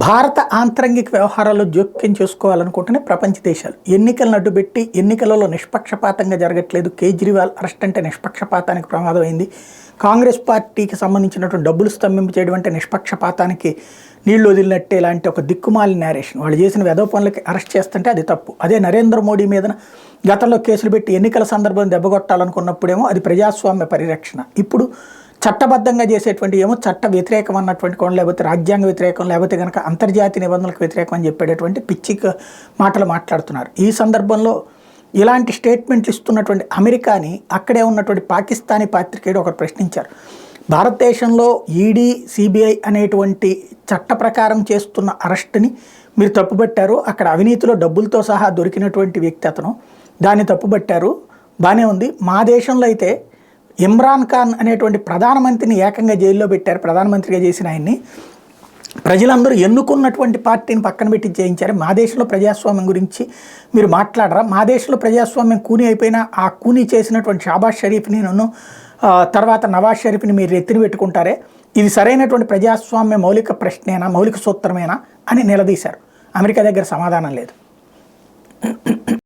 భారత ఆంతరంగిక వ్యవహారాల్లో జోక్యం చేసుకోవాలనుకుంటేనే ప్రపంచ దేశాలు ఎన్నికలను అడ్డుపెట్టి ఎన్నికలలో నిష్పక్షపాతంగా జరగట్లేదు. కేజ్రీవాల్ అరెస్ట్ అంటే నిష్పక్షపాతానికి ప్రమాదం అయింది. కాంగ్రెస్ పార్టీకి సంబంధించినటువంటి డబ్బులు స్తంభింపు చేయడం అంటే నిష్పక్షపాతానికి నీళ్లు వదిలినట్టే లాంటి ఒక దిక్కుమాలి నేరేషన్. వాళ్ళు చేసిన వెధవ పనులకి అరెస్ట్ చేస్తుంటే అది తప్పు. అదే నరేంద్ర మోడీ మీద గతంలో కేసులు పెట్టి ఎన్నికల సందర్భం దెబ్బగొట్టాలనుకున్నప్పుడేమో అది ప్రజాస్వామ్య పరిరక్షణ. ఇప్పుడు చట్టబద్ధంగా చేసేటువంటి ఏమో చట్ట వ్యతిరేకం అన్నటువంటి కోణం, లేకపోతే రాజ్యాంగ వ్యతిరేకం, లేకపోతే కనుక అంతర్జాతీయ నిబంధనలకు వ్యతిరేకం అని చెప్పేటటువంటి పిచ్చి మాటలు మాట్లాడుతున్నారు. ఈ సందర్భంలో ఇలాంటి స్టేట్మెంట్లు ఇస్తున్నటువంటి అమెరికాని అక్కడే ఉన్నటువంటి పాకిస్తానీ పాత్రికేయుడు ఒకరు ప్రశ్నించారు. భారతదేశంలో ఈడీ, సిబిఐ అనేటువంటి చట్ట ప్రకారం చేస్తున్న అరెస్ట్ని మీరు తప్పుబట్టారు. అక్కడ అవినీతిలో డబ్బులతో సహా దొరికినటువంటి వ్యక్తి అతను, దాన్ని తప్పుబట్టారు, బాగానే ఉంది. మా దేశంలో అయితే ఇమ్రాన్ ఖాన్ అనేటువంటి ప్రధానమంత్రిని ఏకంగా జైల్లో పెట్టారు. ప్రధానమంత్రిగా చేసిన ఆయన్ని ప్రజలందరూ ఎన్నుకున్నటువంటి పార్టీని పక్కన పెట్టి చేయించారు. మా దేశంలో ప్రజాస్వామ్యం గురించి మీరు మాట్లాడరా? మా దేశంలో ప్రజాస్వామ్యం కూని అయిపోయినా ఆ కూని చేసినటువంటి షాబాజ్ షరీఫ్ని తర్వాత నవాజ్ షరీఫ్ని మీరు ఎత్తిన పెట్టుకుంటారే, ఇది సరైనటువంటి ప్రజాస్వామ్య మౌలిక ప్రశ్నేనా, మౌలిక సూత్రమేనా అని నిలదీశారు. అమెరికా దగ్గర సమాధానం లేదు.